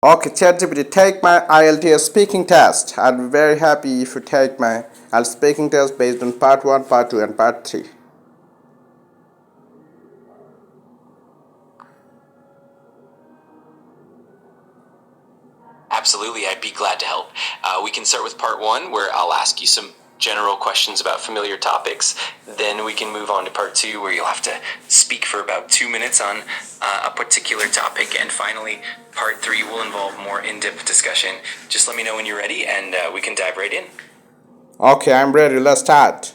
Okay, Chatgpt, take my IELTS speaking test. I'd be very happy if you take my IELTS speaking test based on part 1, part 2, and part 3. Absolutely, I'd be glad to help. We can start with part one, where I'll ask you some general questions about familiar topics. Then we can move on to part two, where you'll have to speak for about 2 minutes on a particular topic. And finally, part three will involve more in-depth discussion. Just let me know when you're ready, and we can dive right in. Okay, I'm ready. Let's start.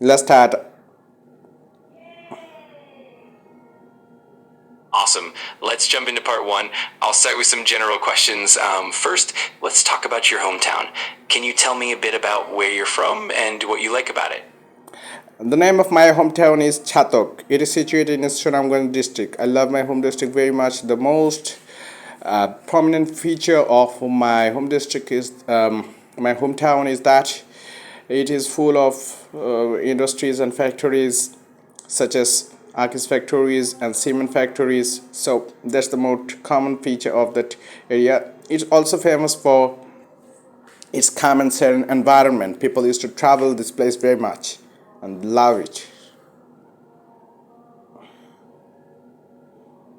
Let's start. Awesome. Let's jump into part one. I'll start with some general questions. First, let's talk about your hometown. Can you tell me a bit about where you're from and what you like about it? The name of my hometown is Chatok. It is situated in Sunamganj district. I love my home district very much. The most prominent feature of my home district is my hometown is that it is full of industries and factories such as architects factories and cement factories. So that's the most common feature of that area. It's also famous for its calm and serene environment. People used to travel this place very much and love it.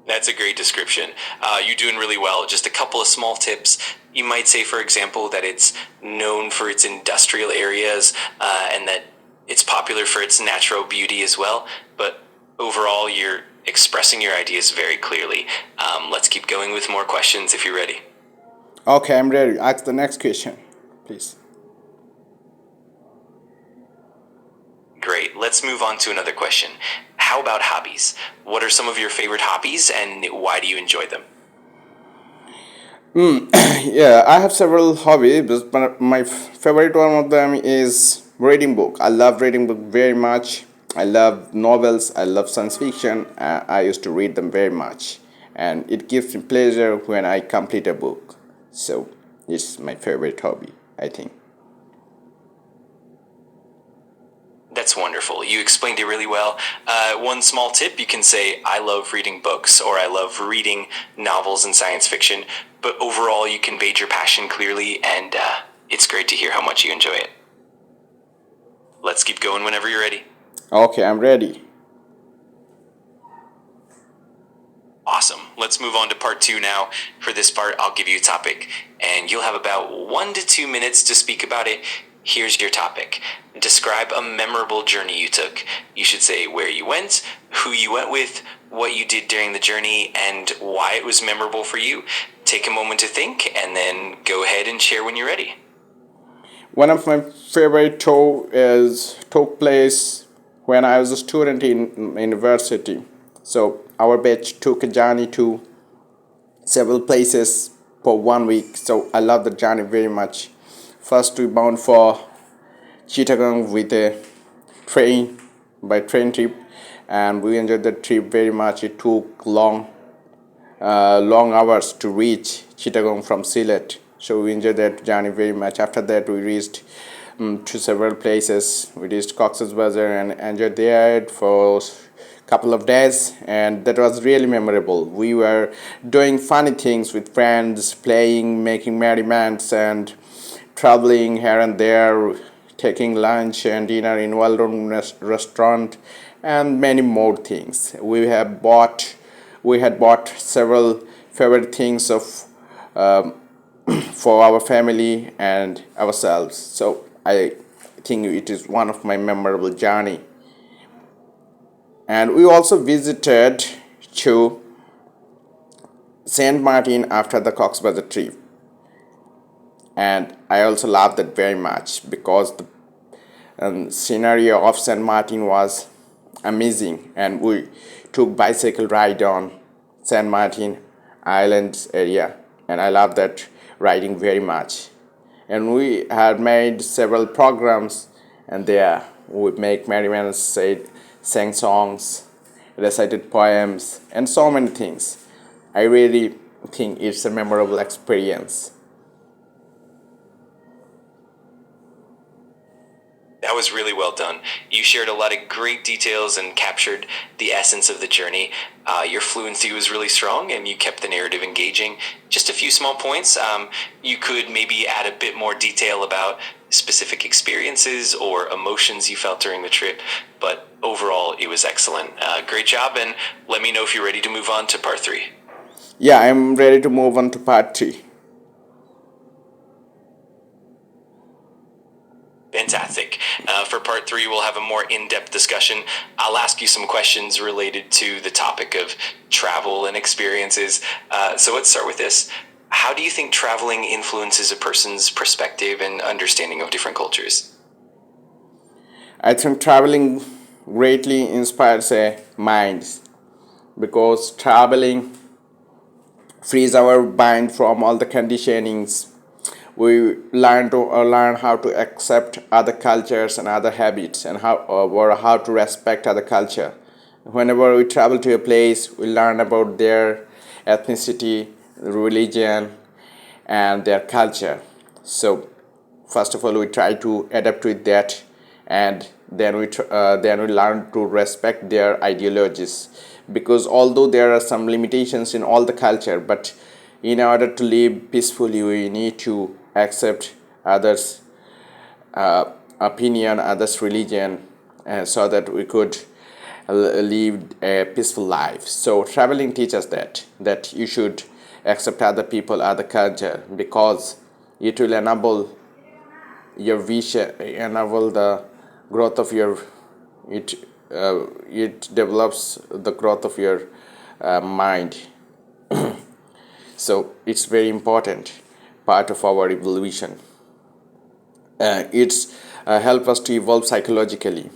That's a great description. You're doing really well. Just a couple of small tips. You might say, for example, that it's known for its industrial areas and that it's popular for its natural beauty as well. But overall, you're expressing your ideas very clearly. Let's keep going with more questions if you're ready. Okay, I'm ready. Ask the next question, please. Great. Let's move on to another question. How about hobbies? What are some of your favorite hobbies and why do you enjoy them? Yeah, I have several hobbies, but my favorite one of them is reading book. I love reading book very much. I love novels. I love science fiction. I used to read them very much, and it gives me pleasure when I complete a book. So it's my favorite hobby, I think. That's wonderful. You explained it really well. One small tip, you can say, I love reading books, or I love reading novels and science fiction, but overall you conveyed your passion clearly, and it's great to hear how much you enjoy it. Let's keep going whenever you're ready. Okay, I'm ready. Awesome. Let's move on to part two now. For this part, I'll give you a topic, and you'll have about 1 to 2 minutes to speak about it. Here's your topic. Describe a memorable journey you took. You should say where you went, who you went with, what you did during the journey, and why it was memorable for you. Take a moment to think, and then go ahead and share when you're ready. One of my favorite took place when I was a student in university. So our batch took a journey to several places for 1 week. So I love the journey very much. First we bound for Chittagong with a train by train trip, and we enjoyed the trip very much. It took long hours to reach Chittagong from Sylhet. So we enjoyed that journey very much. After that, we reached to several places. We reached Cox's Bazar and enjoyed there for a couple of days, and that was really memorable. We were doing funny things with friends, playing, making merriments, and traveling here and there, taking lunch and dinner in well-known restaurant, and many more things. We had bought several favorite things of for our family and ourselves. So I think it is one of my memorable journey. And we also visited to Saint Martin after the Cox's Bazar trip. And I also loved that very much because the scenario of Saint Martin was amazing, and we took bicycle ride on Saint Martin Islands area, and I love that riding very much. And we had made several programs, and there we would make merriments, sang songs, recited poems, and so many things. I really think it's a memorable experience. That was really well done. You shared a lot of great details and captured the essence of the journey. Your fluency was really strong and you kept the narrative engaging. Just a few small points. You could maybe add a bit more detail about specific experiences or emotions you felt during the trip, but overall it was excellent. Great job, and let me know if you're ready to move on to part 3. Yeah, I'm ready to move on to part 3. Fantastic. For part 3, we'll have a more in-depth discussion. I'll ask you some questions related to the topic of travel and experiences. So let's start with this. How do you think traveling influences a person's perspective and understanding of different cultures? I think traveling greatly inspires a mind, because traveling frees our mind from all the conditionings. We learn how to accept other cultures and other habits, and how to respect other culture. Whenever we travel to a place, we learn about their ethnicity, religion, and their culture. So first of all, we try to adapt with that, and then we learn to respect their ideologies, because although there are some limitations in all the culture, but in order to live peacefully, we need to accept others opinion, others religion, so that we could live a peaceful life. So traveling teaches that you should accept other people, other culture, because it will enable your vision, enable the growth of your it it develops the growth of your mind. So it's very important part of our evolution. It's help us to evolve psychologically,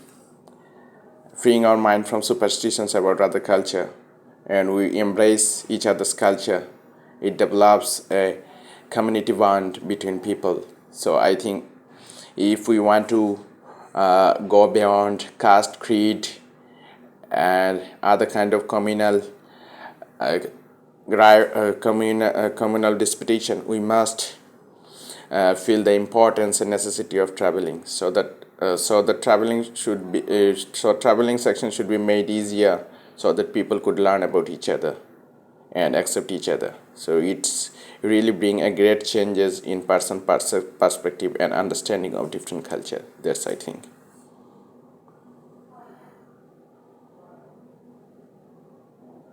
freeing our mind from superstitions about other culture, and we embrace each other's culture. It develops a community bond between people. So I think if we want to go beyond caste, creed, and other kind of communal disputation, we must feel the importance and necessity of traveling, so the traveling section should be made easier, so that people could learn about each other and accept each other. So it's really bring a great changes in perspective and understanding of different culture. That's, I think.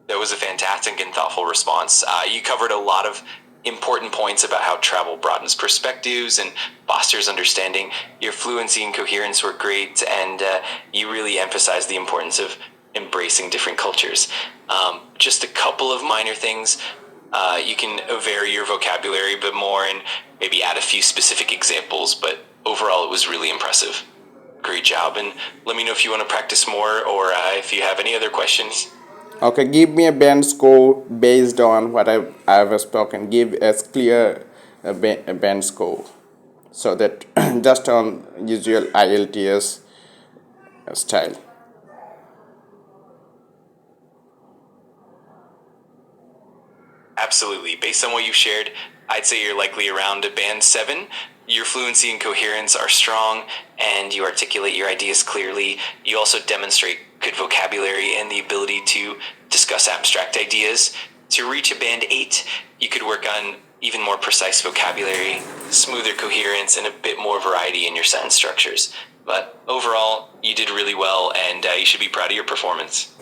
That was a fantastic and thoughtful response. You covered a lot of important points about how travel broadens perspectives and fosters understanding. Your fluency and coherence were great, and you really emphasized the importance of embracing different cultures. Just a couple of minor things. You can vary your vocabulary a bit more and maybe add a few specific examples, but overall it was really impressive. Great job, and let me know if you want to practice more, or if you have any other questions. Okay, give me a band score based on what I've spoken. Give a clear a band score, so that just on usual IELTS style. Absolutely. Based on what you've shared, I'd say you're likely around a band 7. Your fluency and coherence are strong, and you articulate your ideas clearly. You also demonstrate good vocabulary and the ability to discuss abstract ideas. To reach a band 8, you could work on even more precise vocabulary, smoother coherence, and a bit more variety in your sentence structures. But overall, you did really well, and you should be proud of your performance.